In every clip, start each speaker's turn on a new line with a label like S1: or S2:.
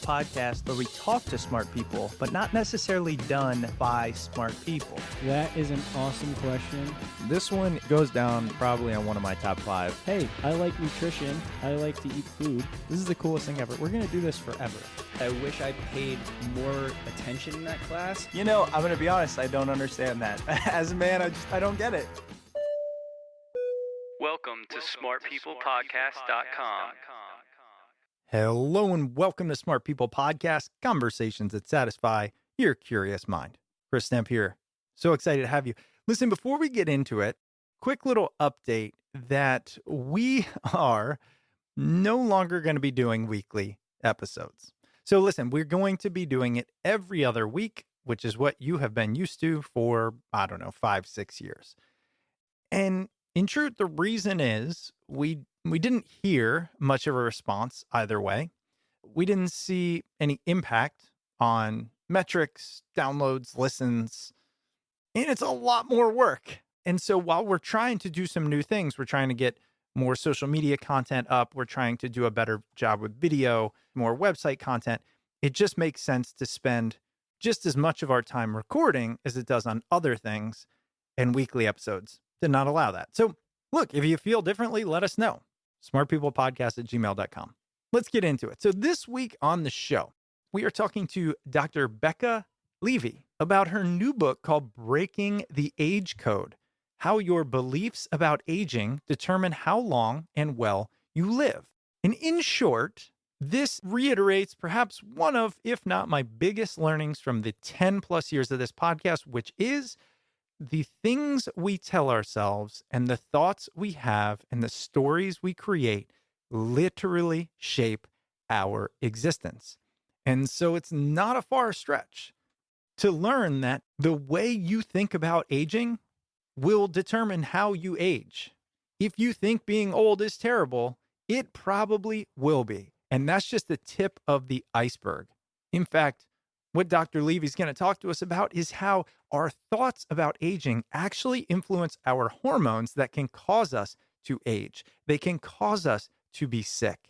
S1: podcast where we talk to smart people, but not necessarily done by smart people?
S2: That is an awesome question.
S1: This one goes down probably on one of my top 5.
S2: Hey, I like nutrition. I like to eat food.
S1: This is the coolest thing ever. We're going to do this forever.
S3: I wish I paid more attention in that class.
S1: You know, I'm going to be honest, I don't understand that. As a man, I don't get it.
S4: Welcome to smartpeoplepodcast.com.
S1: Hello and welcome to Smart People Podcast, conversations that satisfy your curious mind. Chris Stemp here. So excited to have you. Listen, before we get into it, quick little update that we are no longer going to be doing weekly episodes. So listen, we're going to be doing it every other week, which is what you have been used to for, 5-6 years. And in truth, the reason is we didn't hear much of a response either way. We didn't see any impact on metrics, downloads, listens, and it's a lot more work. And so while we're trying to do some new things, we're trying to get more social media content up, we're trying to do a better job with video, more website content, it just makes sense to spend just as much of our time recording as it does on other things, and weekly episodes did not allow that. So look, if you feel differently, let us know. smartpeoplepodcast@gmail.com. Let's get into it. So this week on the show, we are talking to Dr. Becca Levy about her new book called Breaking the Age Code: How Your Beliefs About Aging Determine How Long and Well You Live. And in short, this reiterates perhaps one of, if not my biggest learnings from the 10 plus years of this podcast, which is the things we tell ourselves and the thoughts we have and the stories we create literally shape our existence. And so it's not a far stretch to learn that the way you think about aging will determine how you age. If you think being old is terrible, it probably will be. And that's just the tip of the iceberg. In fact, what Dr. Levy is going to talk to us about is how our thoughts about aging actually influence our hormones that can cause us to age. They can cause us to be sick.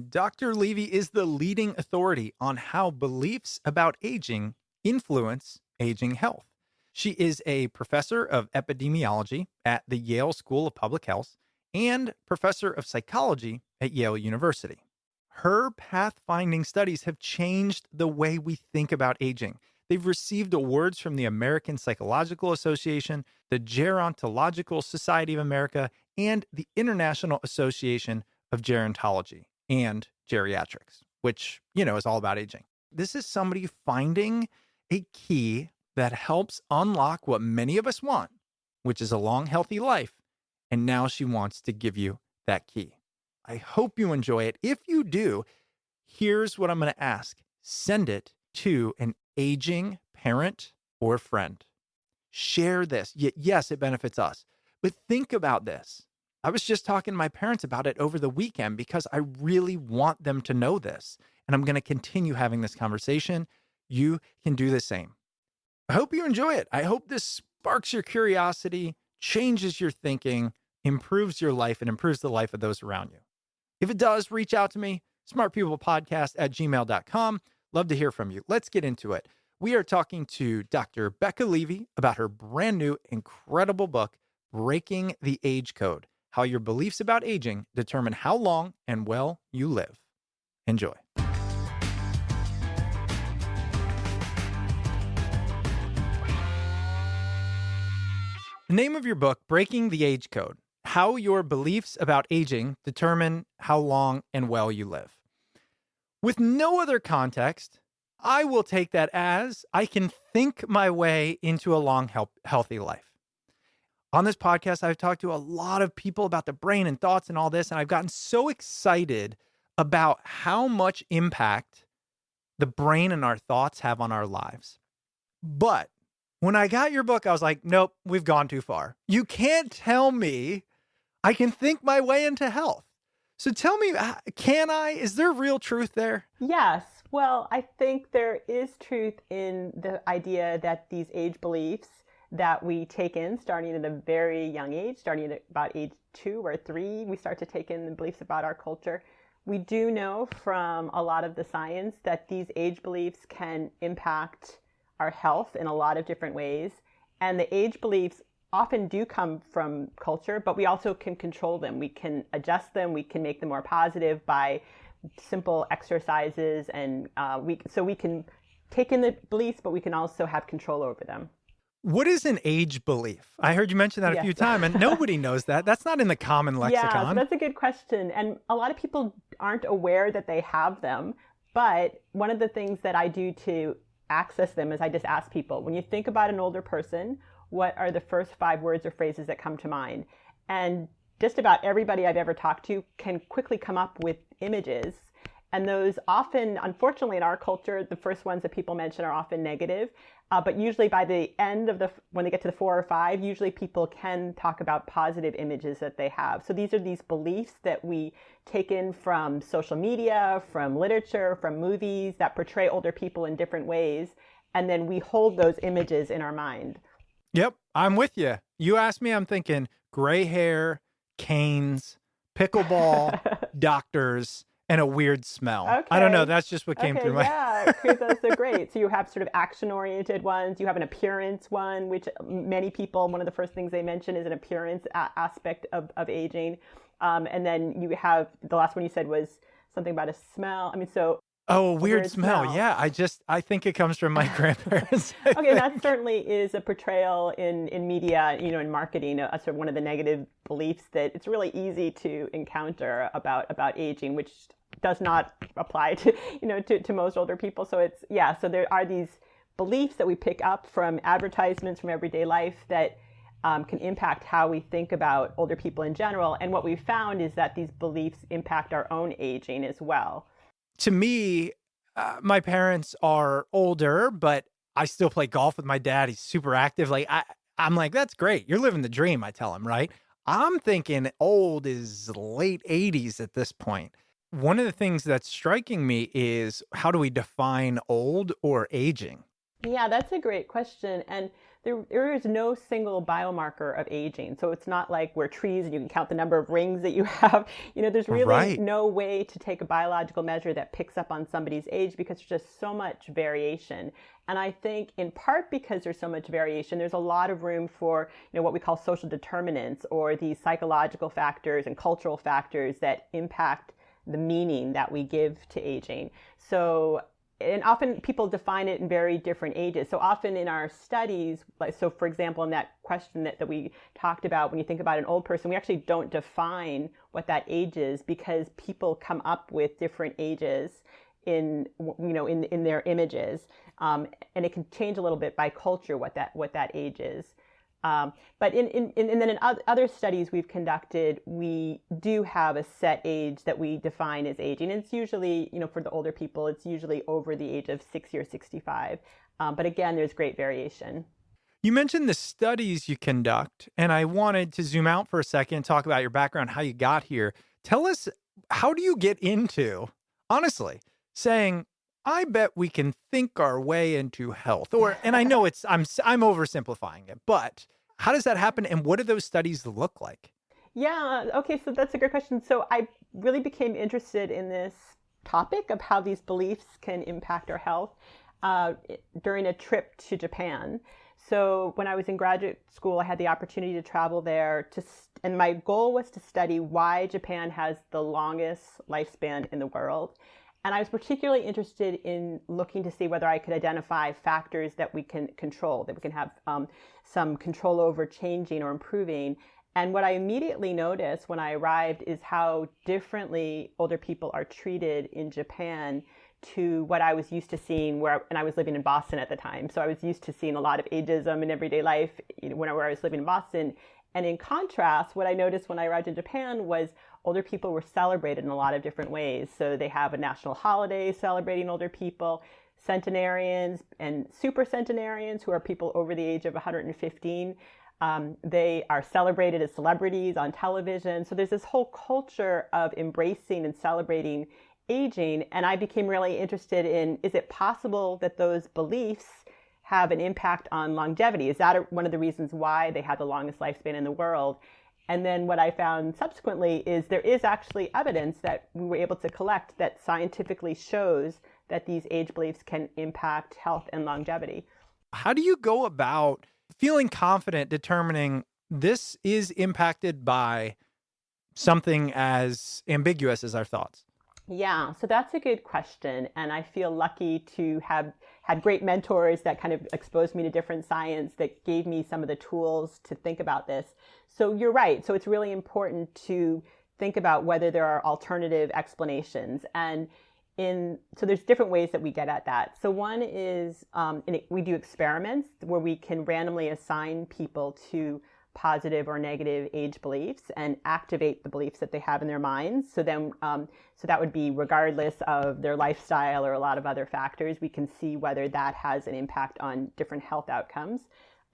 S1: Dr. Levy is the leading authority on how beliefs about aging influence aging health. She is a professor of epidemiology at the Yale School of Public Health and professor of psychology at Yale University. Her pathfinding studies have changed the way we think about aging. They've received awards from the American Psychological Association, the Gerontological Society of America, and the International Association of Gerontology and Geriatrics, which, is all about aging. This is somebody finding a key that helps unlock what many of us want, which is a long, healthy life. And now she wants to give you that key. I hope you enjoy it. If you do, here's what I'm going to ask. Send it to an aging parent or friend. Share this. Yes, it benefits us. But think about this. I was just talking to my parents about it over the weekend because I really want them to know this. And I'm going to continue having this conversation. You can do the same. I hope you enjoy it. I hope this sparks your curiosity, changes your thinking, improves your life, and improves the life of those around you. If it does, reach out to me, smartpeoplepodcast@gmail.com. Love to hear from you. Let's get into it. We are talking to Dr. Becca Levy about her brand new, incredible book, Breaking the Age Code: How Your Beliefs About Aging Determine How Long and Well You Live. Enjoy. The name of your book, Breaking the Age Code: How Your Beliefs About Aging Determine How Long and Well You Live. With no other context, I will take that as I can think my way into a long, healthy life. On this podcast, I've talked to a lot of people about the brain and thoughts and all this, and I've gotten so excited about how much impact the brain and our thoughts have on our lives. But when I got your book, I was like, nope, we've gone too far. You can't tell me I can think my way into health. So tell me, can I? Is there real truth there?
S5: Yes. Well, I think there is truth in the idea that these age beliefs that we take in starting at a very young age, starting at about age 2 or 3, we start to take in the beliefs about our culture. We do know from a lot of the science that these age beliefs can impact our health in a lot of different ways. And the age beliefs often do come from culture, but we also can control them. We can adjust them. We can make them more positive by simple exercises. And we can take in the beliefs, but we can also have control over them.
S1: What is an age belief? I heard you mention that a
S5: Yes.
S1: few times, and nobody knows that. That's not in the common
S5: Yeah,
S1: lexicon.
S5: so that's a good question. And a lot of people aren't aware that they have them. But one of the things that I do to access them is I just ask people, when you think about an older person, what are the first 5 words or phrases that come to mind? And just about everybody I've ever talked to can quickly come up with images. And those often, unfortunately, in our culture, the first ones that people mention are often negative. But usually by the end of when they get to the 4 or 5, usually people can talk about positive images that they have. So these are these beliefs that we take in from social media, from literature, from movies that portray older people in different ways. And then we hold those images in our mind.
S1: Yep, I'm with you. You ask me, I'm thinking gray hair, canes, pickleball, doctors, and a weird smell.
S5: Okay.
S1: I don't know. That's just what came through my
S5: Yeah, those are great. So you have sort of action-oriented ones. You have an appearance one, which many people, one of the first things they mention is an appearance aspect of aging. And then you have, the last one you said was something about a smell. I mean, so
S1: Oh, a weird smell. Yeah, I think it comes from my grandparents.
S5: Okay, that certainly is a portrayal in media, in marketing, sort of one of the negative beliefs that it's really easy to encounter about aging, which does not apply to, to most older people. So so there are these beliefs that we pick up from advertisements from everyday life that can impact how we think about older people in general. And what we've found is that these beliefs impact our own aging as well.
S1: To me, my parents are older, but I still play golf with my dad. He's super active. I'm like, that's great. You're living the dream, I tell him, right? I'm thinking old is late 80s at this point. One of the things that's striking me is, how do we define old or aging?
S5: Yeah, that's a great question. And there is no single biomarker of aging. So it's not like we're trees and you can count the number of rings that you have. There's really
S1: Right.
S5: no way to take a biological measure that picks up on somebody's age because there's just so much variation. And I think in part because there's so much variation, there's a lot of room for, what we call social determinants, or these psychological factors and cultural factors that impact the meaning that we give to aging. And often people define it in very different ages. So often in our studies, so for example, in that question that we talked about, when you think about an old person, we actually don't define what that age is because people come up with different ages in their images. And it can change a little bit by culture what that age is. But then in other studies we've conducted, we do have a set age that we define as aging. And it's usually, for the older people, it's usually over the age of 60 or 65. But again, there's great variation.
S1: You mentioned the studies you conduct, and I wanted to zoom out for a second and talk about your background, how you got here. Tell us, how do you get into, honestly, saying, I bet we can think our way into health? And I know I'm oversimplifying it, but how does that happen? And what do those studies look like?
S5: Yeah, okay, so that's a great question. So I really became interested in this topic of how these beliefs can impact our health during a trip to Japan. So when I was in graduate school, I had the opportunity to travel there and my goal was to study why Japan has the longest lifespan in the world. And I was particularly interested in looking to see whether I could identify factors that we can control, that we can have some control over changing or improving. And what I immediately noticed when I arrived is how differently older people are treated in Japan to what I was used to seeing and I was living in Boston at the time. So I was used to seeing a lot of ageism in everyday life where I was living in Boston. And in contrast, what I noticed when I arrived in Japan was older people were celebrated in a lot of different ways. So they have a national holiday celebrating older people, centenarians and super centenarians, who are people over the age of 115. They are celebrated as celebrities on television. So there's this whole culture of embracing and celebrating aging. And I became really interested in, is it possible that those beliefs have an impact on longevity? Is that one of the reasons why they have the longest lifespan in the world? And then what I found subsequently is there is actually evidence that we were able to collect that scientifically shows that these age beliefs can impact health and longevity.
S1: How do you go about feeling confident determining this is impacted by something as ambiguous as our thoughts?
S5: Yeah, so that's a good question. And I feel lucky to have had great mentors that kind of exposed me to different science that gave me some of the tools to think about this. So you're right. So it's really important to think about whether there are alternative explanations. And so there's different ways that we get at that. So one is we do experiments where we can randomly assign people to positive or negative age beliefs and activate the beliefs that they have in their minds. So then, so that would be regardless of their lifestyle or a lot of other factors, we can see whether that has an impact on different health outcomes.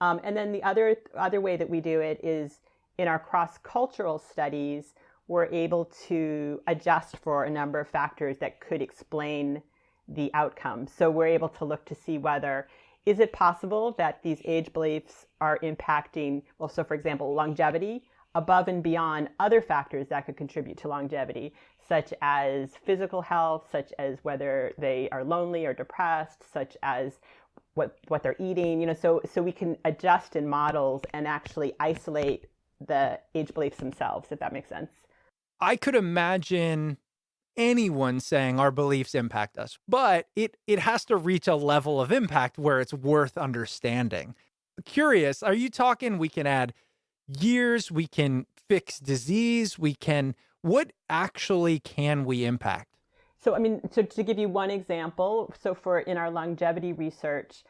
S5: And then the other way that we do it is in our cross-cultural studies, we're able to adjust for a number of factors that could explain the outcome. So we're able to look to see whether is it possible that these age beliefs are impacting, well, so for example, longevity above and beyond other factors that could contribute to longevity, such as physical health, such as whether they are lonely or depressed, such as what they're eating, so we can adjust in models and actually isolate the age beliefs themselves, if that makes sense.
S1: I could imagine anyone saying our beliefs impact us, but it has to reach a level of impact where it's worth understanding. Curious, are you talking we can add years, we can fix disease, what actually can we impact?
S5: So, so to give you one example, so in our longevity research,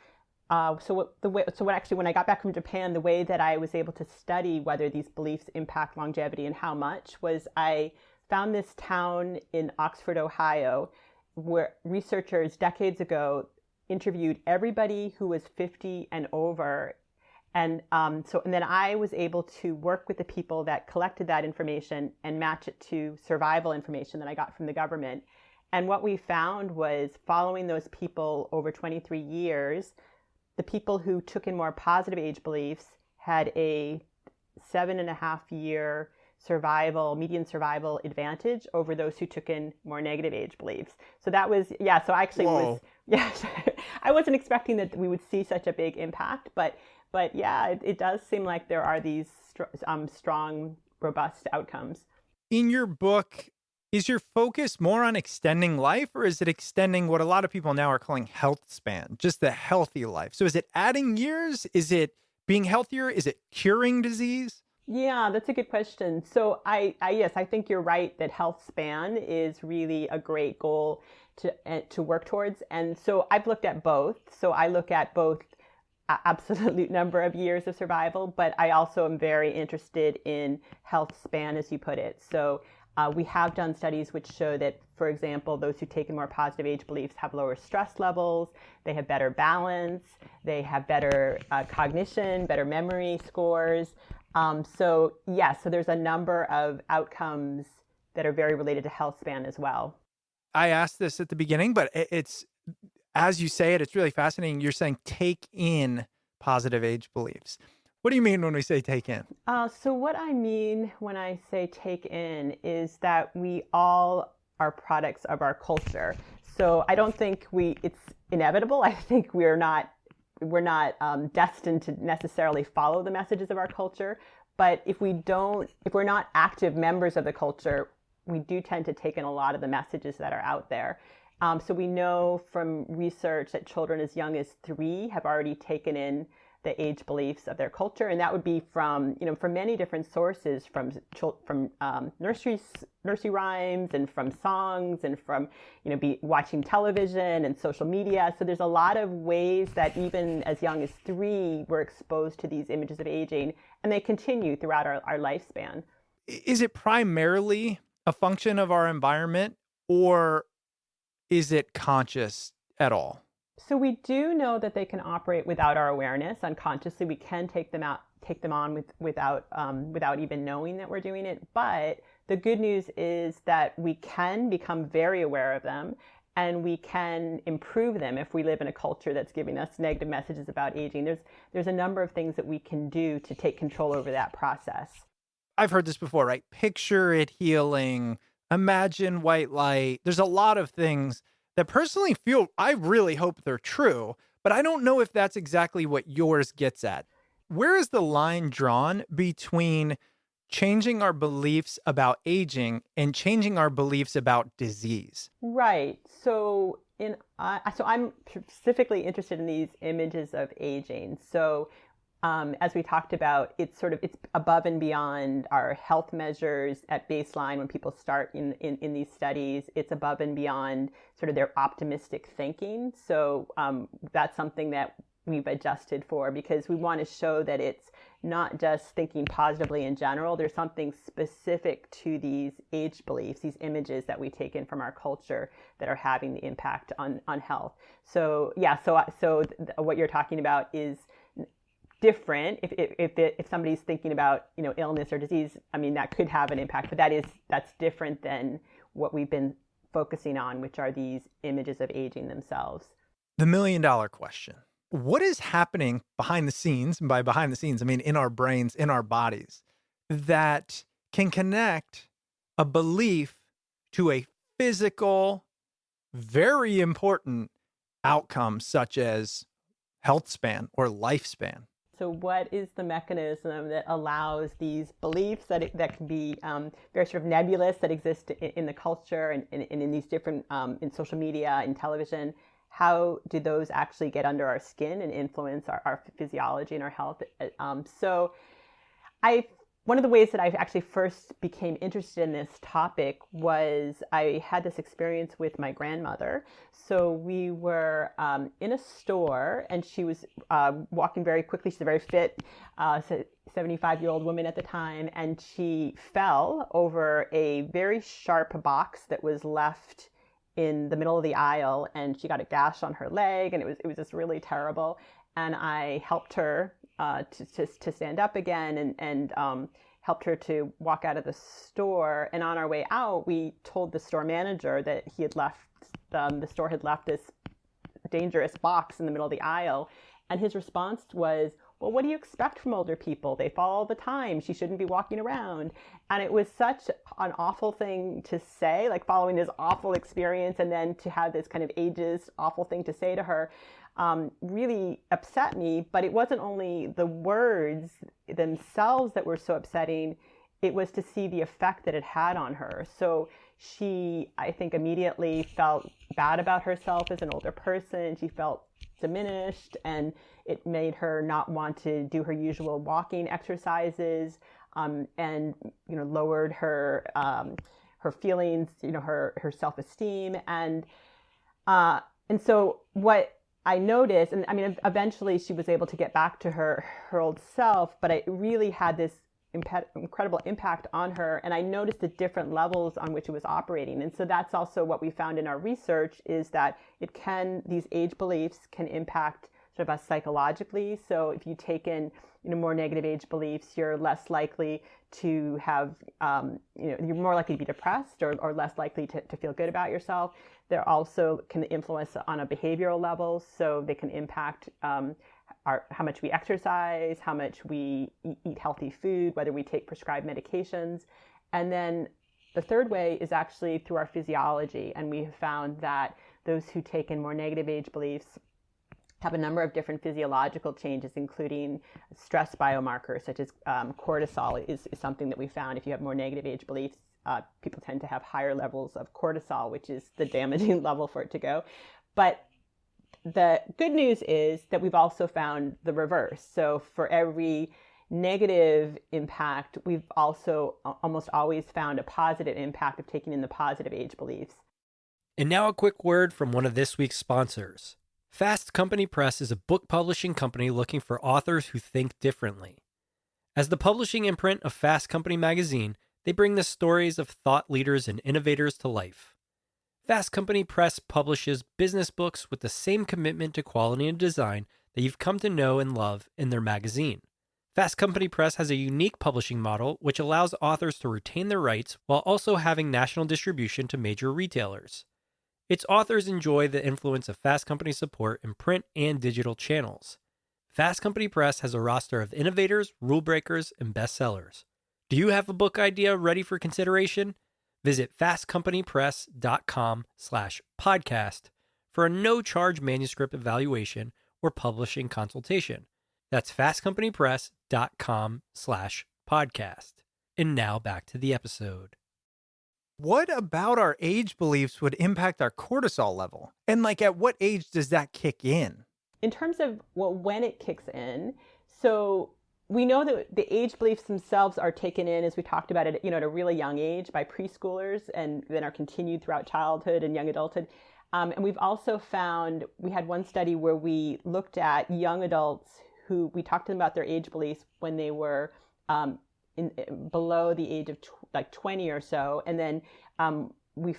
S5: when I got back from Japan, the way that I was able to study whether these beliefs impact longevity and how much was I found this town in Oxford, Ohio, where researchers decades ago interviewed everybody who was 50 and over. And then I was able to work with the people that collected that information and match it to survival information that I got from the government. And what we found was following those people over 23 years, the people who took in more positive age beliefs had a 7.5-year median survival advantage over those who took in more negative age beliefs. So that was, so I actually
S1: Whoa.
S5: I wasn't expecting that we would see such a big impact, but yeah, it does seem like there are these strong, robust outcomes.
S1: In your book, is your focus more on extending life, or is it extending what a lot of people now are calling health span, just the healthy life? So is it adding years? Is it being healthier? Is it curing disease?
S5: Yeah, that's a good question. So yes, I think you're right that health span is really a great goal to work towards. And so I've looked at both. So I look at both absolute number of years of survival, but I also am very interested in health span, as you put it. So we have done studies which show that, for example, those who take in more positive age beliefs have lower stress levels, they have better balance, they have better cognition, better memory scores. So there's a number of outcomes that are very related to health span as well.
S1: I asked this at the beginning, but it's, as you say it's really fascinating. You're saying take in positive age beliefs. What do you mean when we say take in?
S5: So what I mean when I say take in is that we all are products of our culture. So I don't think it's inevitable. I think we're not destined to necessarily follow the messages of our culture. But if we're not active members of the culture, we do tend to take in a lot of the messages that are out there. So we know from research that children as young as 3 have already taken in the age beliefs of their culture, and that would be from many different sources, from nursery rhymes and from songs and from watching television and social media. So there's a lot of ways that even as young as 3 we're exposed to these images of aging, and they continue throughout our lifespan.
S1: Is it primarily a function of our environment, or is it conscious at all?
S5: So we do know that they can operate without our awareness. Unconsciously, we can take them on without even knowing that we're doing it. But the good news is that we can become very aware of them, and we can improve them if we live in a culture that's giving us negative messages about aging. There's a number of things that we can do to take control over that process.
S1: I've heard this before, right? Picture it healing, imagine white light. There's a lot of things that personally feel, I really hope they're true, but I don't know if that's exactly what yours gets at. Where is the line drawn between changing our beliefs about aging and changing our beliefs about disease?
S5: Right. So I'm specifically interested in these images of aging. So as we talked about, it's above and beyond our health measures at baseline when people start in these studies. It's above and beyond sort of their optimistic thinking. So that's something that we've adjusted for, because we want to show that it's not just thinking positively in general. There's something specific to these age beliefs, these images that we take in from our culture that are having the impact on health. So yeah, so what you're talking about is different. If somebody's thinking about illness or disease, I mean, that could have an impact, but that's different than what we've been focusing on, which are these images of aging themselves.
S1: The $1,000,000 question. What is happening behind the scenes? And by behind the scenes, I mean in our brains, in our bodies, that can connect a belief to a physical, very important outcome, such as health span or lifespan?
S5: So what is the mechanism that allows these beliefs that can be very sort of nebulous, that exist in the culture and in these different, in social media, in television? How do those actually get under our skin and influence our physiology and our health? One of the ways that I actually first became interested in this topic was I had this experience with my grandmother. So we were in a store, and she was walking very quickly. She's a very fit 75-year-old woman at the time, and she fell over a very sharp box that was left in the middle of the aisle, and she got a gash on her leg, and it was just really terrible. And I helped her to stand up again, and helped her to walk out of the store. And on our way out, we told the store manager that he had left, the store had left this dangerous box in the middle of the aisle. And his response was, well, what do you expect from older people? They fall all the time. She shouldn't be walking around. And it was such an awful thing to say, like following this awful experience, and then to have this kind of ageist, awful thing to say to her, really upset me. But it wasn't only the words themselves that were so upsetting. It was to see the effect that it had on her. So she, I think, immediately felt bad about herself as an older person. She felt diminished, and it made her not want to do her usual walking exercises, and lowered her feelings, her self-esteem, and so what I noticed, and I mean, eventually she was able to get back to her old self, but it really had this incredible impact on her. And I noticed the different levels on which it was operating. And so that's also what we found in our research, is that these age beliefs can impact sort of us psychologically. So if you take in more negative age beliefs, you're less likely to have, you're more likely to be depressed, or less likely to feel good about yourself. They're also can influence on a behavioral level. So they can impact how much we exercise, how much we eat healthy food, whether we take prescribed medications. And then the third way is actually through our physiology. And we have found that those who take in more negative age beliefs have a number of different physiological changes, including stress biomarkers such as cortisol is something that we found. If you have more negative age beliefs, people tend to have higher levels of cortisol, which is the damaging level for it to go. But the good news is that we've also found the reverse. So for every negative impact, we've also almost always found a positive impact of taking in the positive age beliefs.
S4: And now a quick word from one of this week's sponsors. Fast Company Press is a book publishing company looking for authors who think differently. As the publishing imprint of Fast Company magazine, they bring the stories of thought leaders and innovators to life. Fast Company Press publishes business books with the same commitment to quality and design that you've come to know and love in their magazine. Fast Company Press has a unique publishing model which allows authors to retain their rights while also having national distribution to major retailers. Its authors enjoy the influence of Fast Company support in print and digital channels. Fast Company Press has a roster of innovators, rule breakers, and bestsellers. Do you have a book idea ready for consideration? Visit fastcompanypress.com/podcast for a no-charge manuscript evaluation or publishing consultation. That's fastcompanypress.com/podcast. And now back to the episode.
S1: What about our age beliefs would impact our cortisol level? And like, at what age does that kick in?
S5: In terms of when it kicks in, so we know that the age beliefs themselves are taken in, as we talked about it, at a really young age by preschoolers, and then are continued throughout childhood and young adulthood. And we've also found, we had one study where we looked at young adults who we talked to them about their age beliefs when they were below the age of 20 or so, and then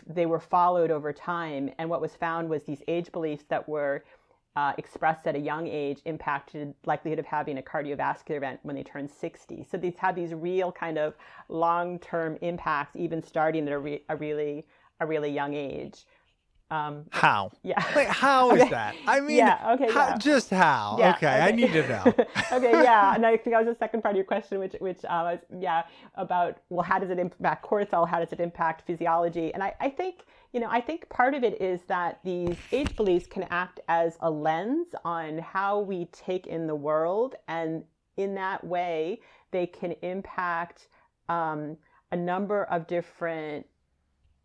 S5: they were followed over time. And what was found was these age beliefs that were expressed at a young age impacted likelihood of having a cardiovascular event when they turned 60. So these have these real kind of long-term impacts, even starting at a really young age.
S1: How?
S5: Yeah.
S1: Like, how is that? I mean,
S5: yeah. Okay.
S1: how,
S5: Yeah.
S1: just how?
S5: Yeah,
S1: okay, I need to know.
S5: Okay. Yeah. And I think that was the second part of your question, which about, well, how does it impact cortisol? How does it impact physiology? And I think part of it is that these age beliefs can act as a lens on how we take in the world. And in that way, they can impact a number of different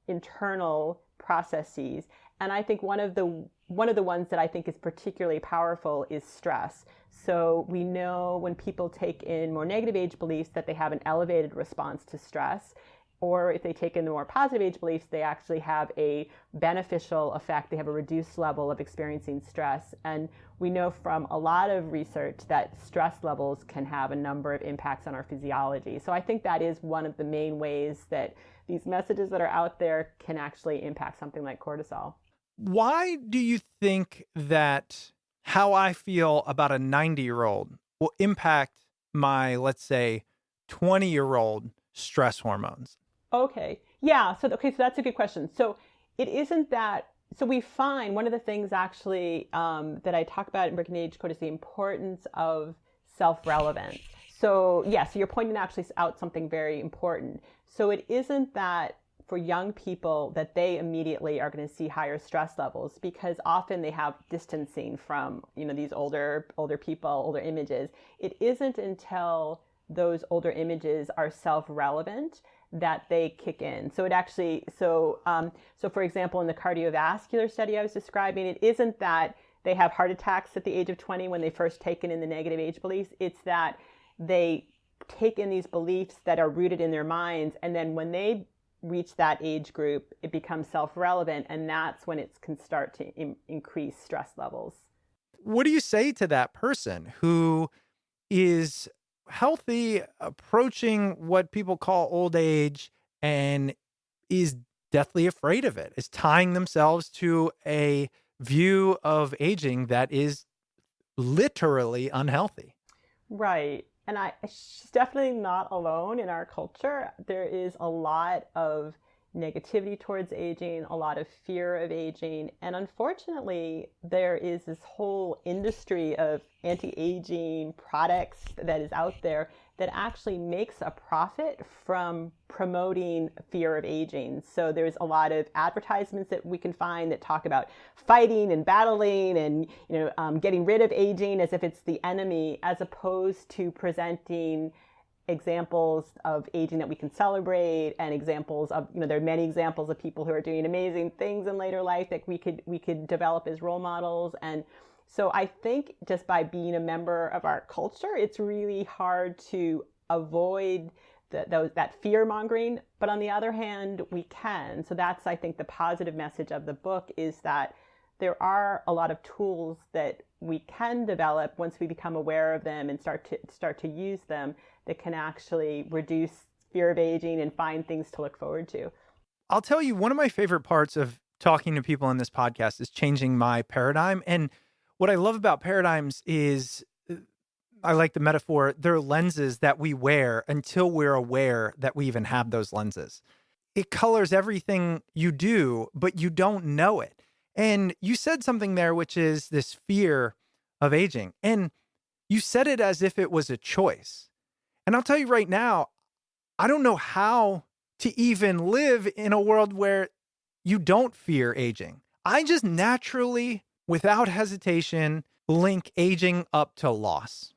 S5: internal processes. And I think one of the ones that I think is particularly powerful is stress. So we know when people take in more negative age beliefs that they have an elevated response to stress, or if they take in the more positive age beliefs, they actually have a beneficial effect. They have a reduced level of experiencing stress. And we know from a lot of research that stress levels can have a number of impacts on our physiology. So I think that is one of the main ways that these messages that are out there can actually impact something like cortisol.
S1: Why do you think that how I feel about a 90-year-old will impact my, let's say, 20-year-old stress hormones?
S5: Okay. Yeah. So that's a good question. So it isn't that. So we find one of the things actually that I talk about in Breaking the Age Code is the importance of self-relevance. So so you're pointing actually out something very important. So it isn't that for young people that they immediately are going to see higher stress levels, because often they have distancing from these older people, older images. It isn't until those older images are self-relevant that they kick in. So it actually, so for example, in the cardiovascular study I was describing, it isn't that they have heart attacks at the age of 20 when they first taken in the negative age beliefs. It's that they take in these beliefs that are rooted in their minds, and then when they reach that age group, it becomes self-relevant, and that's when it can start to increase stress levels.
S1: What do you say to that person who is healthy, approaching what people call old age, and is deathly afraid of it, is tying themselves to a view of aging that is literally unhealthy?
S5: Right. And she's definitely not alone in our culture. There is a lot of negativity towards aging, a lot of fear of aging. And unfortunately, there is this whole industry of anti-aging products that is out there that actually makes a profit from promoting fear of aging. So there's a lot of advertisements that we can find that talk about fighting and battling and getting rid of aging as if it's the enemy, as opposed to presenting examples of aging that we can celebrate, and examples of, there are many examples of people who are doing amazing things in later life that we could develop as role models. And so I think just by being a member of our culture, it's really hard to avoid that fear mongering. But on the other hand, we can. So that's, I think, the positive message of the book, is that there are a lot of tools that we can develop once we become aware of them and start to use them, that can actually reduce fear of aging and find things to look forward to.
S1: I'll tell you, one of my favorite parts of talking to people in this podcast is changing my paradigm. And what I love about paradigms is, I like the metaphor, they're lenses that we wear until we're aware that we even have those lenses. It colors everything you do, but you don't know it. And you said something there, which is this fear of aging. And you said it as if it was a choice. And I'll tell you right now, I don't know how to even live in a world where you don't fear aging. I just naturally, without hesitation, link aging up to loss.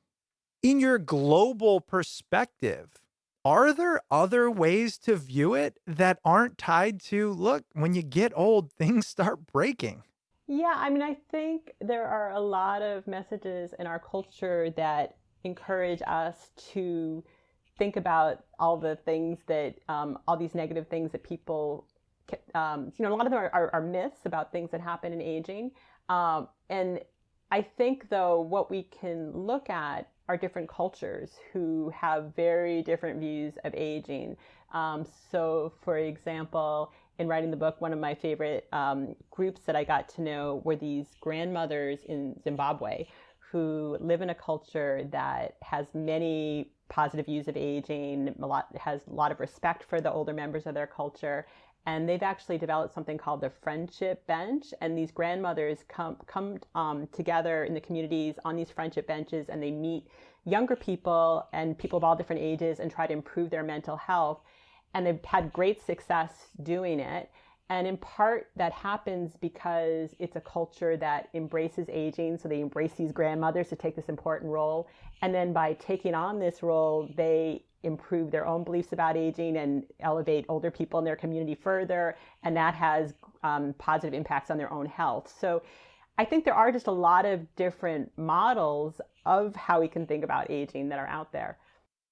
S1: In your global perspective, are there other ways to view it that aren't tied to, look, when you get old, things start breaking?
S5: Yeah, I mean, I think there are a lot of messages in our culture that encourage us to think about all the things that, all these negative things that people, a lot of them are myths about things that happen in aging. And I think, though, what we can look at are different cultures who have very different views of aging. So, for example, in writing the book, one of my favorite groups that I got to know were these grandmothers in Zimbabwe who live in a culture that has many positive views of aging, has a lot of respect for the older members of their culture. And they've actually developed something called the friendship bench. And these grandmothers come together in the communities on these friendship benches, and they meet younger people and people of all different ages and try to improve their mental health. And they've had great success doing it. And in part, that happens because it's a culture that embraces aging. So they embrace these grandmothers to take this important role. And then by taking on this role, they improve their own beliefs about aging and elevate older people in their community further. And that has positive impacts on their own health. So I think there are just a lot of different models of how we can think about aging that are out there.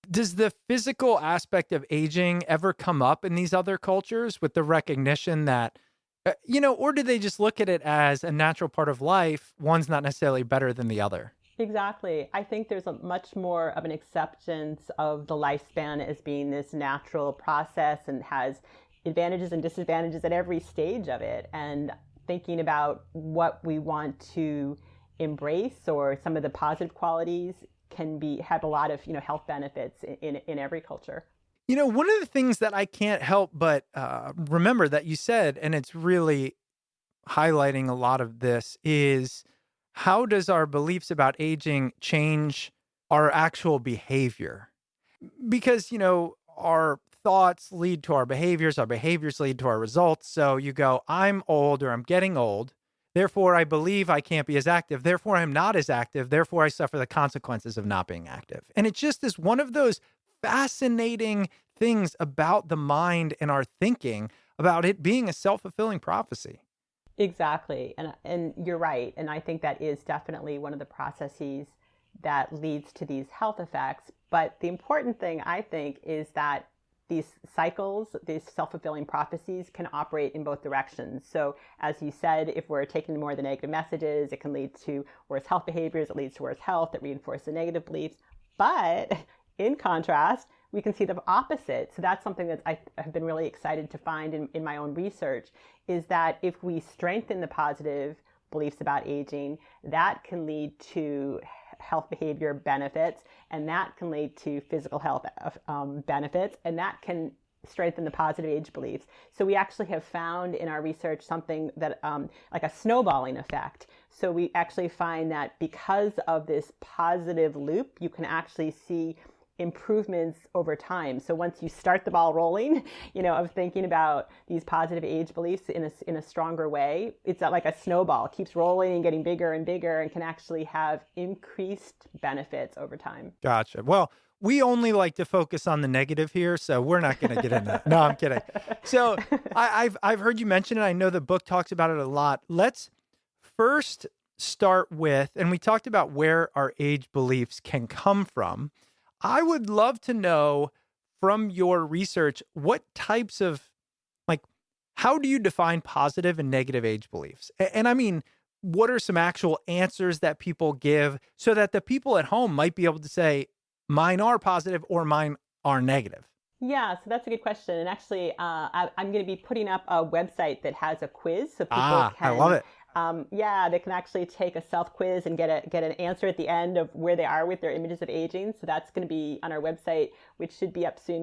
S1: Does the physical aspect of aging ever come up in these other cultures with the recognition that, or do they just look at it as a natural part of life? One's not necessarily better than the other.
S5: Exactly. I think there's a much more of an acceptance of the lifespan as being this natural process and has advantages and disadvantages at every stage of it. And thinking about what we want to embrace or some of the positive qualities can have a lot of health benefits in every culture.
S1: One of the things that I can't help but remember that you said, and it's really highlighting a lot of this, is how does our beliefs about aging change our actual behavior? Because, our thoughts lead to our behaviors lead to our results. So you go, I'm old or I'm getting old. Therefore, I believe I can't be as active. Therefore, I'm not as active. Therefore, I suffer the consequences of not being active. And it just is one of those fascinating things about the mind and our thinking about it being a self-fulfilling prophecy.
S5: Exactly. And you're right. And I think that is definitely one of the processes that leads to these health effects. But the important thing, I think, is that these cycles, these self-fulfilling prophecies can operate in both directions. So as you said, if we're taking more of the negative messages, it can lead to worse health behaviors. It leads to worse health that reinforce the negative beliefs. But in contrast, we can see the opposite. So that's something that I have been really excited to find in my own research, is that if we strengthen the positive beliefs about aging, that can lead to health behavior benefits, and that can lead to physical health benefits, and that can strengthen the positive age beliefs. So we actually have found in our research something that like a snowballing effect. So we actually find that because of this positive loop, you can actually see improvements over time. So once you start the ball rolling, of thinking about these positive age beliefs in a stronger way, it's like a snowball. It keeps rolling and getting bigger and bigger and can actually have increased benefits over time.
S1: Gotcha. Well, we only like to focus on the negative here, so we're not going to get into that. No, I'm kidding. So I've heard you mention it. I know the book talks about it a lot. Let's first start with, and we talked about where our age beliefs can come from. I would love to know from your research, what types of, how do you define positive and negative age beliefs? And I mean, what are some actual answers that people give so that the people at home might be able to say, mine are positive or mine are negative?
S5: Yeah, so that's a good question. And actually, I'm going to be putting up a website that has a quiz so people can.
S1: I love it.
S5: They can actually take a self-quiz and get an answer at the end of where they are with their images of aging. So that's going to be on our website, which should be up soon,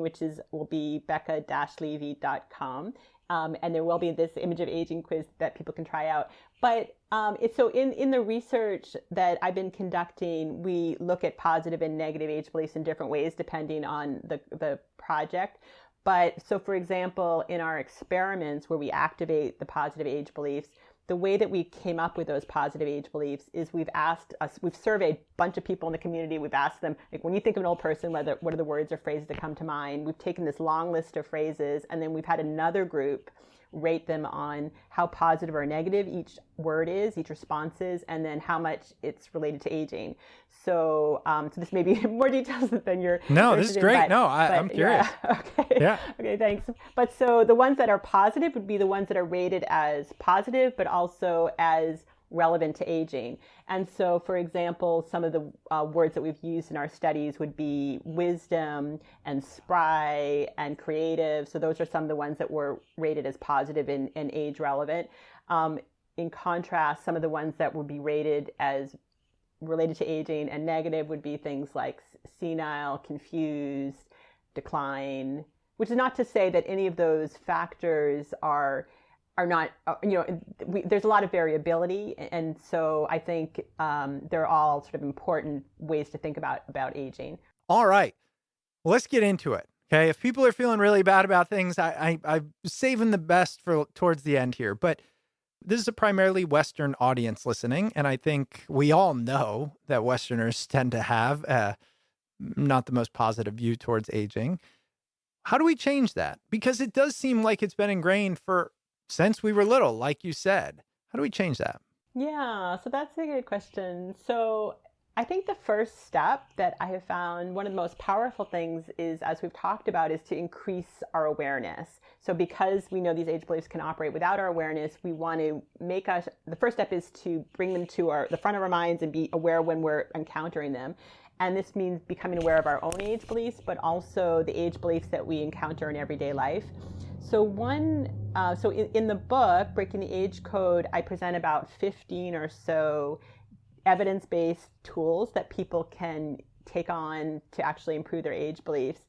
S5: will be becca-levy.com. And there will be this image of aging quiz that people can try out. But So in the research that I've been conducting, we look at positive and negative age beliefs in different ways depending on the project. But so, for example, in our experiments where we activate the positive age beliefs, the way that we came up with those positive age beliefs is we've surveyed a bunch of people in the community. We've asked them, like, when you think of an old person, what are the words or phrases that come to mind? We've taken this long list of phrases, and then we've had another group rate them on how positive or negative each word is, each response is, and then how much it's related to aging. So, so this may be more details than you're.
S1: No, this is great. I'm curious.
S5: Yeah, okay.
S1: Yeah.
S5: Okay, thanks. But so the ones that are positive would be the ones that are rated as positive, but also as relevant to aging. And so, for example, some of the words that we've used in our studies would be wisdom and spry and creative. So those are some of the ones that were rated as positive and age relevant. In contrast, some of the ones that would be rated as related to aging and negative would be things like senile, confused, decline, which is not to say that any of those factors are not, there's a lot of variability. And so I think they're all sort of important ways to think about aging.
S1: All right, let's get into it. Okay. If people are feeling really bad about things, I'm saving the best for towards the end here, but this is a primarily Western audience listening. And I think we all know that Westerners tend to have not the most positive view towards aging. How do we change that? Because it does seem like it's been ingrained since we were little, like you said. How do we change that?
S5: Yeah, so that's a good question. So I think the first step that I have found, one of the most powerful things is, as we've talked about, is to increase our awareness. So because we know these age beliefs can operate without our awareness, we want to the first step is to bring them to the front of our minds and be aware when we're encountering them. And this means becoming aware of our own age beliefs, but also the age beliefs that we encounter in everyday life. So in the book, Breaking the Age Code, I present about 15 or so evidence-based tools that people can take on to actually improve their age beliefs.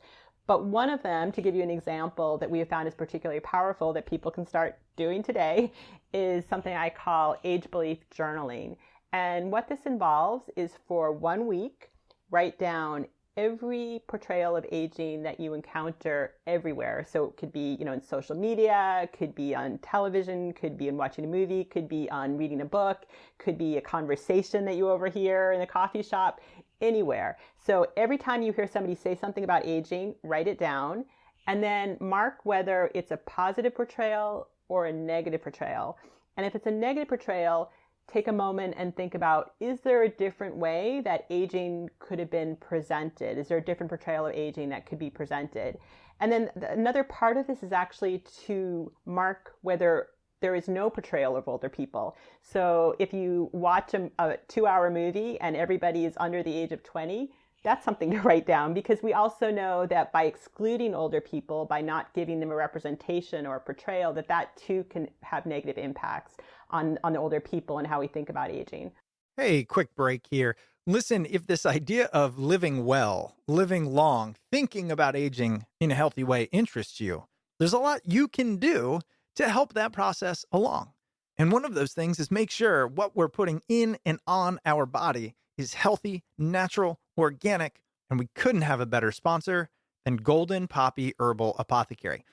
S5: But one of them, to give you an example that we have found is particularly powerful that people can start doing today, is something I call age belief journaling. And what this involves is, for 1 week, write down every portrayal of aging that you encounter everywhere. So it could be, in social media, could be on television, could be in watching a movie, could be on reading a book, could be a conversation that you overhear in a coffee shop, anywhere. So every time you hear somebody say something about aging, write it down and then mark whether it's a positive portrayal or a negative portrayal. And if it's a negative portrayal, take a moment and think about, is there a different way that aging could have been presented? Is there a different portrayal of aging that could be presented? And then another part of this is actually to mark whether there is no portrayal of older people. So if you watch a 2-hour movie and everybody is under the age of 20, that's something to write down, because we also know that by excluding older people, by not giving them a representation or a portrayal, that too can have negative impacts on the older people and how we think about aging.
S1: Hey, quick break here. Listen, if this idea of living well, living long, thinking about aging in a healthy way interests you, there's a lot you can do to help that process along. And one of those things is make sure what we're putting in and on our body is healthy, natural, organic, and we couldn't have a better sponsor than Golden Poppy Herbal Apothecary.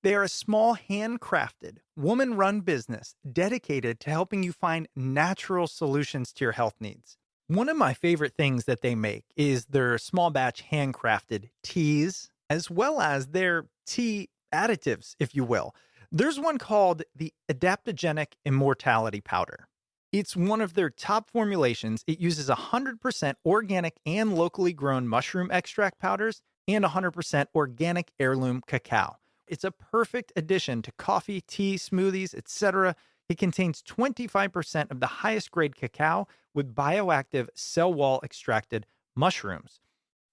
S1: They are a small, handcrafted, woman-run business dedicated to helping you find natural solutions to your health needs. One of my favorite things that they make is their small batch handcrafted teas, as well as their tea additives, if you will. There's one called the Adaptogenic Immortality Powder. It's one of their top formulations. It uses 100% organic and locally grown mushroom extract powders and 100% organic heirloom cacao. It's a perfect addition to coffee, tea, smoothies, etc. It contains 25% of the highest grade cacao with bioactive cell wall extracted mushrooms.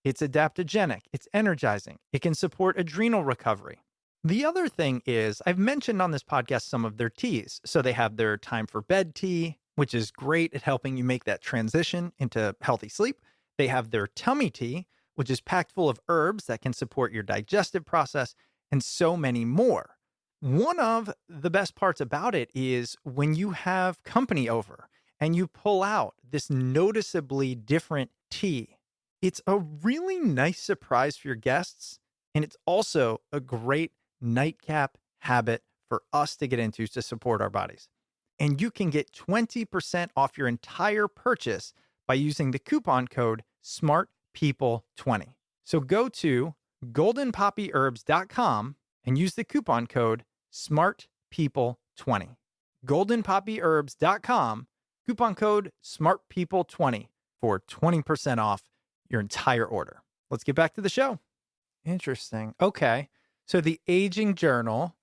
S1: It's adaptogenic, it's energizing, it can support adrenal recovery. The other thing is, I've mentioned on this podcast some of their teas. So they have their time for bed tea, which is great at helping you make that transition into healthy sleep. They have their tummy tea, which is packed full of herbs that can support your digestive process, and so many more. One of the best parts about it is when you have company over and you pull out this noticeably different tea. It's a really nice surprise for your guests. And it's also a great nightcap habit for us to get into to support our bodies. And you can get 20% off your entire purchase by using the coupon code SMARTPeople20. So go to goldenpoppyherbs.com and use the coupon code SMARTPeople20. goldenpoppyherbs.com, coupon code SMARTPeople20 for 20% off your entire order. Let's get back to the show. Interesting. Okay. So the aging journal.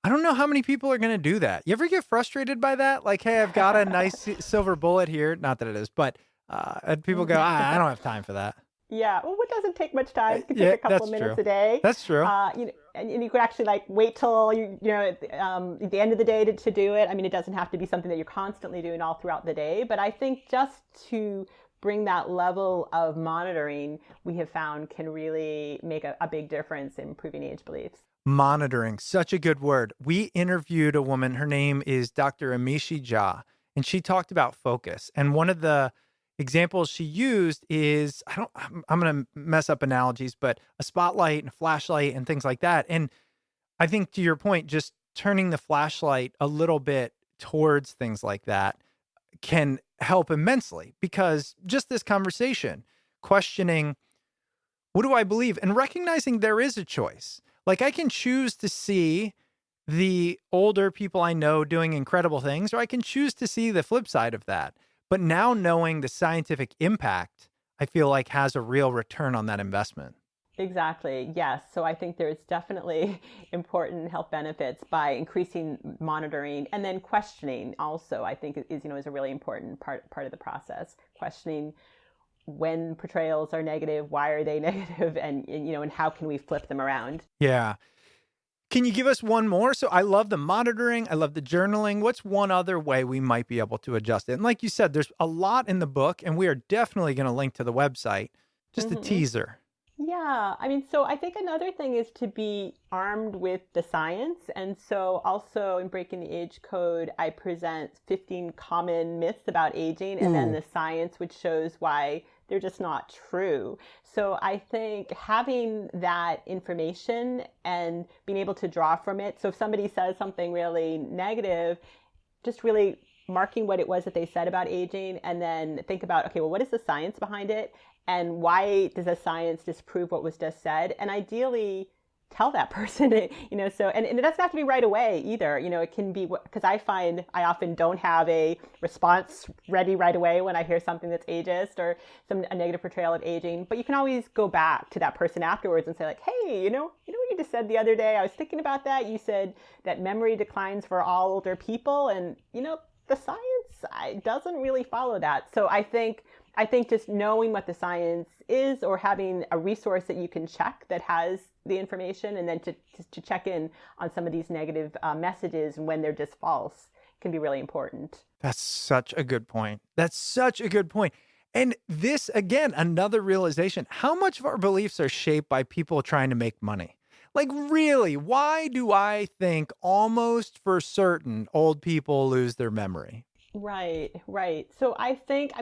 S1: I don't know how many people are going to do that. You ever get frustrated by that? Like, hey, I've got a nice silver bullet here. Not that it is, but and people go, I don't have time for that.
S5: Yeah, well, it doesn't take much time. It can
S1: Yeah,
S5: take a couple of
S1: that's
S5: minutes
S1: true.
S5: a day.
S1: That's true.
S5: And you could actually like wait till at the end of the day to do it. I mean, it doesn't have to be something that you're constantly doing all throughout the day, but I think just to bring that level of monitoring, we have found can really make a big difference in improving age beliefs.
S1: Monitoring, such a good word. We interviewed a woman, her name is Dr. Amishi Jha, and she talked about focus. And one of the examples she used is, I'm going to mess up analogies, but a spotlight and a flashlight and things like that. And I think to your point, just turning the flashlight a little bit towards things like that can help immensely, because just this conversation, questioning, what do I believe? And recognizing there is a choice. Like, I can choose to see the older people I know doing incredible things, or I can choose to see the flip side of that. But now knowing the scientific impact, I feel like has a real return on that investment.
S5: Exactly. Yes. So I think there's definitely important health benefits by increasing monitoring, and then questioning also, I think is a really important part of the process. Questioning when portrayals are negative, why are they negative, and how can we flip them around?
S1: Yeah. Can you give us one more? So I love the monitoring. I love the journaling. What's one other way we might be able to adjust it? And like you said, there's a lot in the book, and we are definitely going to link to the website. Just a teaser.
S5: Yeah, I mean, so I think another thing is to be armed with the science. And so also in Breaking the Age Code, I present 15 common myths about aging, and then the science, which shows why they're just not true. So I think having that information and being able to draw from it. So if somebody says something really negative, just really marking what it was that they said about aging, and then think about, okay, well, what is the science behind it? And why does the science disprove what was just said? And ideally tell that person, so, and it doesn't have to be right away either. It can be, because I find I often don't have a response ready right away when I hear something that's ageist or a negative portrayal of aging. But you can always go back to that person afterwards and say like, hey, you know what you just said the other day? I was thinking about that. You said that memory declines for all older people, and the science doesn't really follow that. So I think just knowing what the science is, or having a resource that you can check that has the information, and then to check in on some of these negative messages when they're just false, can be really important.
S1: That's such a good point. And this, again, another realization, how much of our beliefs are shaped by people trying to make money? Like, really, why do I think almost for certain old people lose their memory?
S5: Right. So I think,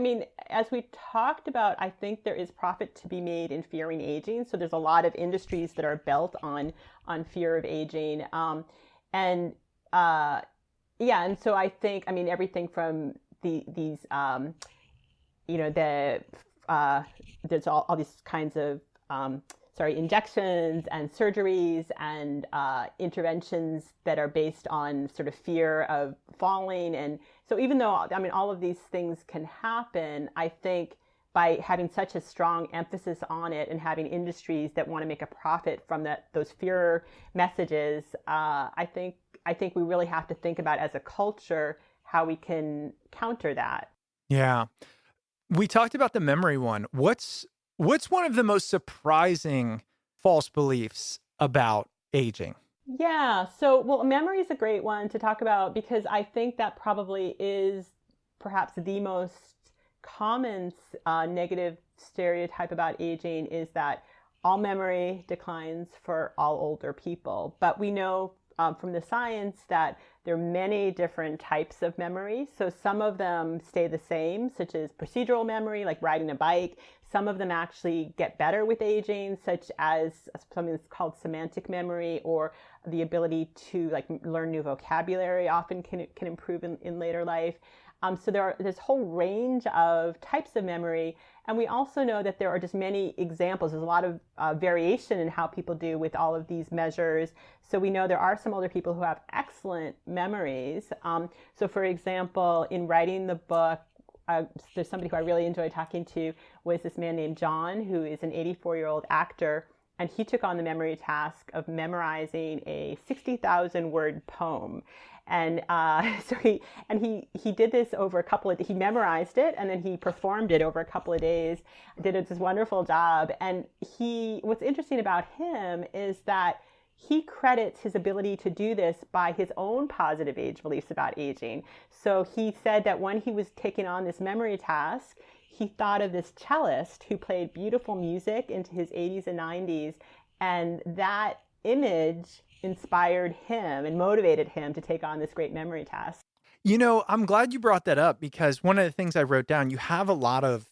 S5: as we talked about, I think there is profit to be made in fearing aging. So there's a lot of industries that are built on fear of aging. And so I think, everything from these, there's all these kinds of, injections and surgeries and interventions that are based on sort of fear of falling. And so even though, all of these things can happen, I think by having such a strong emphasis on it and having industries that want to make a profit from those fear messages, I think we really have to think about as a culture how we can counter that.
S1: Yeah. We talked about the memory one. What's one of the most surprising false beliefs about aging?
S5: Yeah. So, memory is a great one to talk about, because I think that probably is perhaps the most common negative stereotype about aging, is that all memory declines for all older people. But we know from the science that there are many different types of memory. So some of them stay the same, such as procedural memory, like riding a bike. Some of them actually get better with aging, such as something that's called semantic memory, or the ability to like learn new vocabulary often can improve in later life. So there's a whole range of types of memory. And we also know that there are just many examples. There's a lot of variation in how people do with all of these measures. So we know there are some older people who have excellent memories. So for example, in writing the book, there's somebody who I really enjoyed talking to was this man named John, who is an 84-year-old actor. And he took on the memory task of memorizing a 60,000 word poem. And so he did this over a couple of, he memorized it and then he performed it over a couple of days, did this wonderful job. And what's interesting about him is that he credits his ability to do this by his own positive age beliefs about aging. So he said that when he was taking on this memory task, he thought of this cellist who played beautiful music into his 80s and 90s. And that image inspired him and motivated him to take on this great memory task.
S1: You know, I'm glad you brought that up because one of the things I wrote down, you have a lot of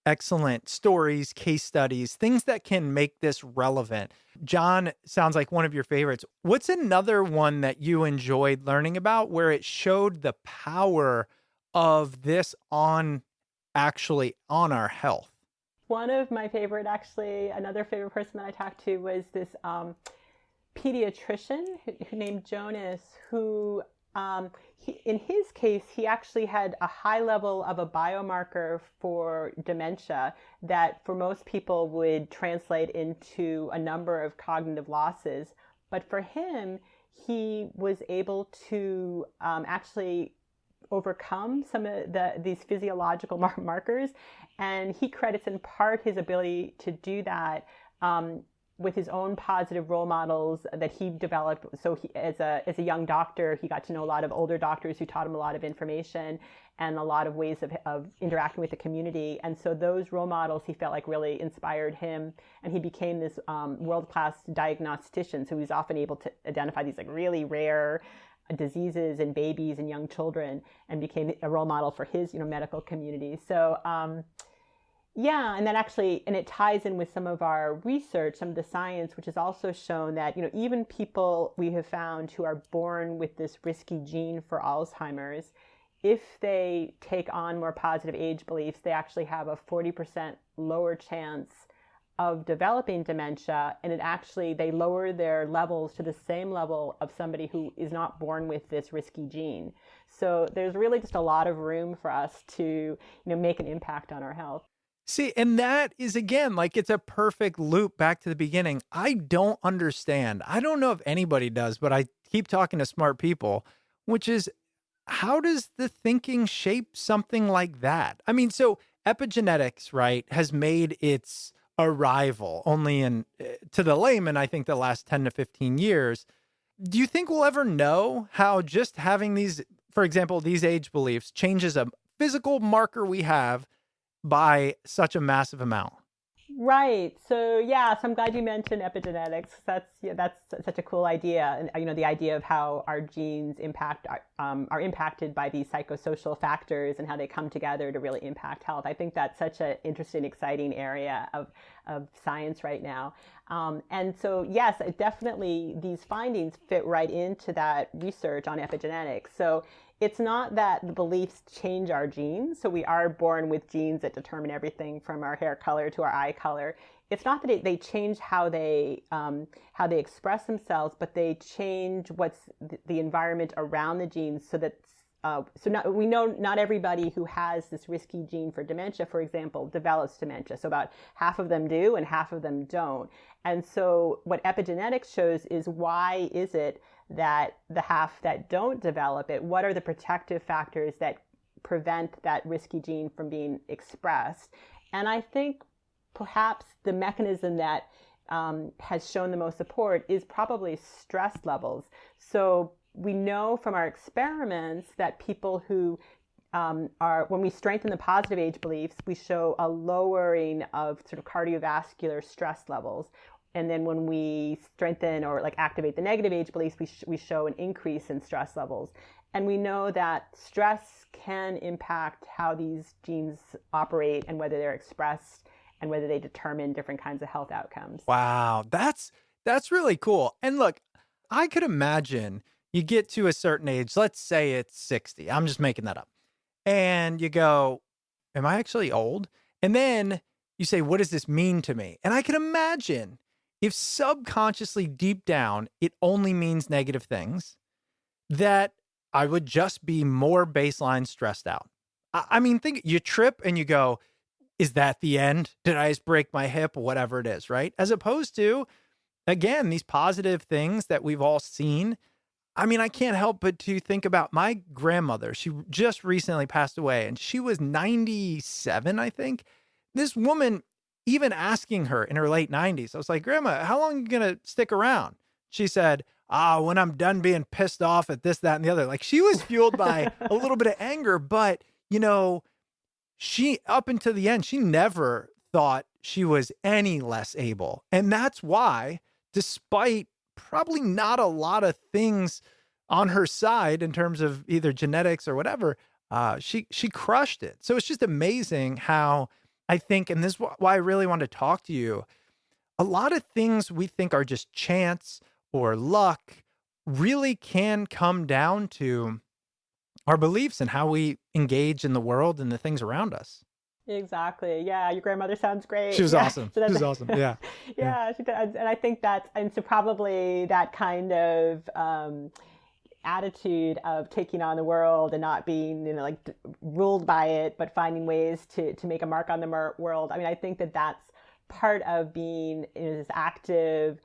S1: excellent stories, case studies, things that can make this relevant. John sounds like one of your favorites. What's another one that you enjoyed learning about where it showed the power of this on our health?
S5: One of my favorite, actually, another favorite person that I talked to was this pediatrician who named Jonas, who in his case, he actually had a high level of a biomarker for dementia that for most people would translate into a number of cognitive losses. But for him, he was able to actually overcome some of these physiological markers. And he credits in part his ability to do that with his own positive role models that he developed. So as a young doctor, he got to know a lot of older doctors who taught him a lot of information and a lot of ways of interacting with the community. And so those role models he felt like really inspired him. And he became this world-class diagnostician. So he was often able to identify these like really rare diseases in babies and young children and became a role model for his medical community. So yeah, and that actually, and it ties in with some of our research, some of the science, which has also shown that, even people we have found who are born with this risky gene for Alzheimer's, if they take on more positive age beliefs, they actually have a 40% lower chance of developing dementia. And they lower their levels to the same level of somebody who is not born with this risky gene. So there's really just a lot of room for us to, make an impact on our health.
S1: See, and that is, again, like it's a perfect loop back to the beginning. I don't understand. I don't know if anybody does, but I keep talking to smart people, which is how does the thinking shape something like that? I mean, so epigenetics, right, has made its arrival only to the layman, I think the last 10 to 15 years. Do you think we'll ever know how just having these, for example, these age beliefs changes a physical marker we have by such a massive amount?
S5: Right. So yeah, so I'm glad you mentioned epigenetics. That's such a cool idea. And the idea of how our genes are impacted by these psychosocial factors and how they come together to really impact health. I think that's such an interesting, exciting area of science right now. And so yes, definitely these findings fit right into that research on epigenetics. So it's not that the beliefs change our genes. So we are born with genes that determine everything from our hair color to our eye color. It's not that they change how they express themselves, but they change what's the environment around the genes so that we know not everybody who has this risky gene for dementia, for example, develops dementia. So about half of them do and half of them don't. And so what epigenetics shows is why is it that the half that don't develop it, what are the protective factors that prevent that risky gene from being expressed? And I think perhaps the mechanism that has shown the most support is probably stress levels. So we know from our experiments that people who when we strengthen the positive age beliefs, we show a lowering of sort of cardiovascular stress levels. And then when we strengthen or like activate the negative age beliefs, we show an increase in stress levels. And we know that stress can impact how these genes operate and whether they're expressed and whether they determine different kinds of health outcomes.
S1: Wow, that's really cool. And look, I could imagine you get to a certain age, let's say it's 60. I'm just making that up. And you go, am I actually old? And then you say, what does this mean to me? And I can imagine if subconsciously deep down it only means negative things, that I would just be more baseline stressed out. I mean, think you trip and you go, is that the end? Did I just break my hip? Whatever it is, right? As opposed to, again, these positive things that we've all seen. I mean, I can't help but to think about my grandmother. She just recently passed away and she was 97, I think. This woman, even asking her in her late 90s, I was like, Grandma, how long are you going to stick around? She said, when I'm done being pissed off at this, that, and the other. Like she was fueled by a little bit of anger, but you know, she, up until the end, she never thought she was any less able. And that's why, despite probably not a lot of things on her side in terms of either genetics or whatever, she crushed it. So it's just amazing how I think, and this is why I really want to talk to you, a lot of things we think are just chance or luck really can come down to our beliefs and how we engage in the world and the things around us.
S5: Exactly. Yeah, your grandmother sounds great.
S1: She was
S5: Yeah.
S1: awesome.
S5: So
S1: She was awesome. Yeah.
S5: yeah, she does. And I think that's, and so probably that kind of attitude of taking on the world and not being, like ruled by it, but finding ways to make a mark on the world. I mean, I think that that's part of being this active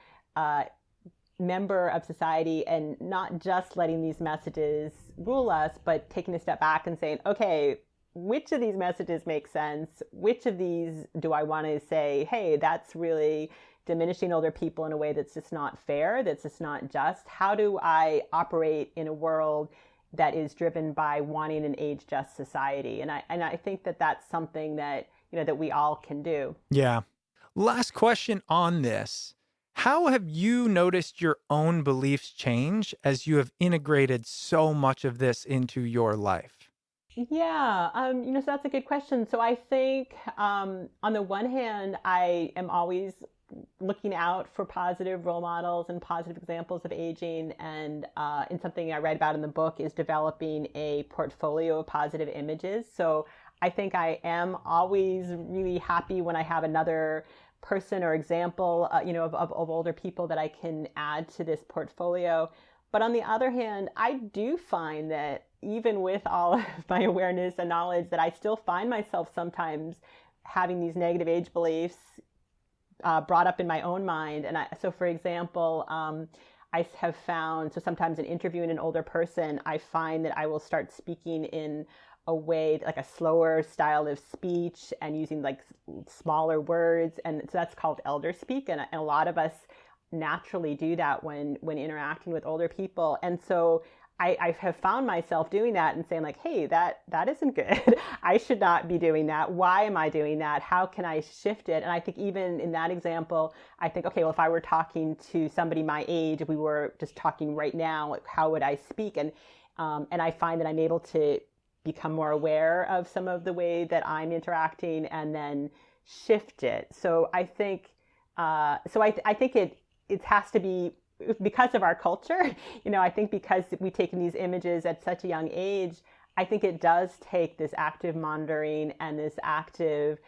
S5: member of society and not just letting these messages rule us, but taking a step back and saying, okay, which of these messages make sense? Which of these do I want to say, hey, that's really diminishing older people in a way that's just not fair, that's just not just? How do I operate in a world that is driven by wanting an age-just society? And I think that that's something that, that we all can do.
S1: Yeah. Last question on this. How have you noticed your own beliefs change as you have integrated so much of this into your life?
S5: Yeah, so that's a good question. So I think on the one hand, I am always looking out for positive role models and positive examples of aging. And in something I read about in the book is developing a portfolio of positive images. So I think I am always really happy when I have another person or example, of older people that I can add to this portfolio. But on the other hand, I do find that even with all of my awareness and knowledge, that I still find myself sometimes having these negative age beliefs brought up in my own mind. And so for example, I have found, so sometimes in interviewing an older person, I find that I will start speaking in a way, like a slower style of speech and using like smaller words. And so that's called elder speak. And a lot of us naturally do that when interacting with older people. And so I have found myself doing that and saying like, hey, that isn't good. I should not be doing that. Why am I doing that? How can I shift it? And I think even in that example, I think, okay, well, if I were talking to somebody my age, if we were just talking right now, how would I speak? And I find that I'm able to become more aware of some of the way that I'm interacting and then shift it. So I think, I think it has to be because of our culture, I think because we've taken these images at such a young age, I think it does take this active monitoring and this active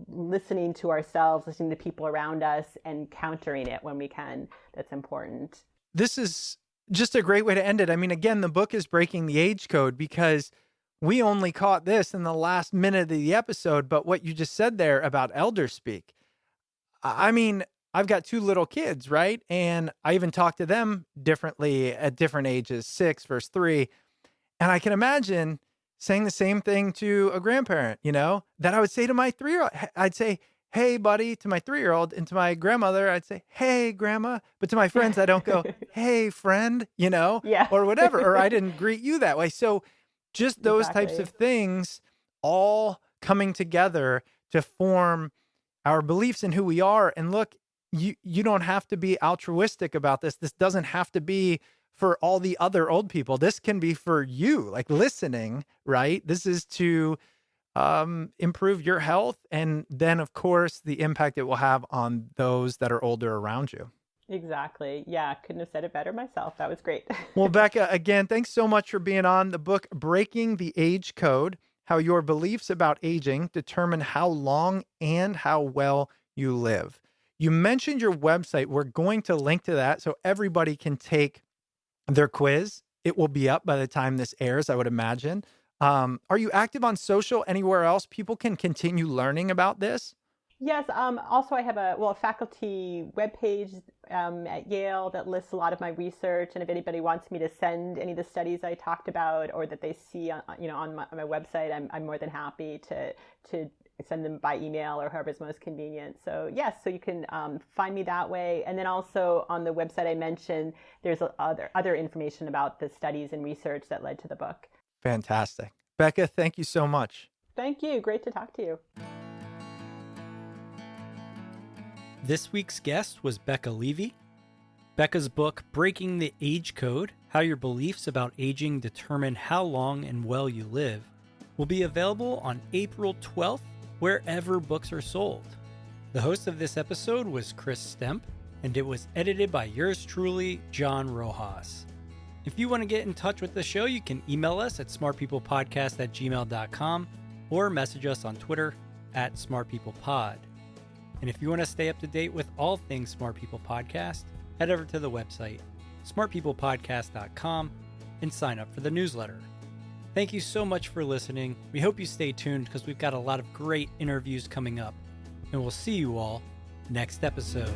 S5: listening to ourselves, listening to people around us and countering it when we can. That's important.
S1: This is just a great way to end it. I mean, again, the book is breaking the age code because we only caught this in the last minute of the episode, but what you just said there about elder speak, I mean, I've got 2 little kids, right? And I even talk to them differently at different ages, 6 versus 3. And I can imagine saying the same thing to a grandparent, that I would say to my 3-year-old. I'd say, hey, buddy, to my 3-year-old, and to my grandmother, I'd say, hey, grandma. But to my friends, I don't go, hey, friend,
S5: Yeah.
S1: or whatever, or I didn't greet you that way. So just those types of things all coming together to form our beliefs in who we are. And look, you don't have to be altruistic about this. This doesn't have to be for all the other old people. This can be for you, like listening, right? This is to improve your health. And then, of course, the impact it will have on those that are older around you.
S5: Exactly. Yeah, couldn't have said it better myself. That was great.
S1: Well, Becca, again, thanks so much for being on the book, Breaking the Age Code, How Your Beliefs About Aging Determine How Long and How Well You Live. You mentioned your website. We're going to link to that so everybody can take their quiz. It will be up by the time this airs, I would imagine. Are you active on social anywhere else people can continue learning about this?
S5: Yes. Also, I have a faculty webpage at Yale that lists a lot of my research. And if anybody wants me to send any of the studies I talked about or that they see on my website, I'm more than happy to send them by email or however is most convenient. So yes, so you can find me that way. And then also on the website I mentioned, there's other information about the studies and research that led to the book.
S1: Fantastic. Becca, thank you so much.
S5: Thank you. Great to talk to you.
S4: This week's guest was Becca Levy. Becca's book, Breaking the Age Code, How Your Beliefs About Aging Determine How Long and Well You Live, will be available on April 12th, wherever books are sold. The host of this episode was Chris Stemp, and it was edited by yours truly, John Rojas. If you want to get in touch with the show, you can email us at smartpeoplepodcast@gmail.com or message us on Twitter at smartpeoplepod. And if you want to stay up to date with all things Smart People Podcast, head over to the website, smartpeoplepodcast.com, and sign up for the newsletter. Thank you so much for listening. We hope you stay tuned because we've got a lot of great interviews coming up. And we'll see you all next episode.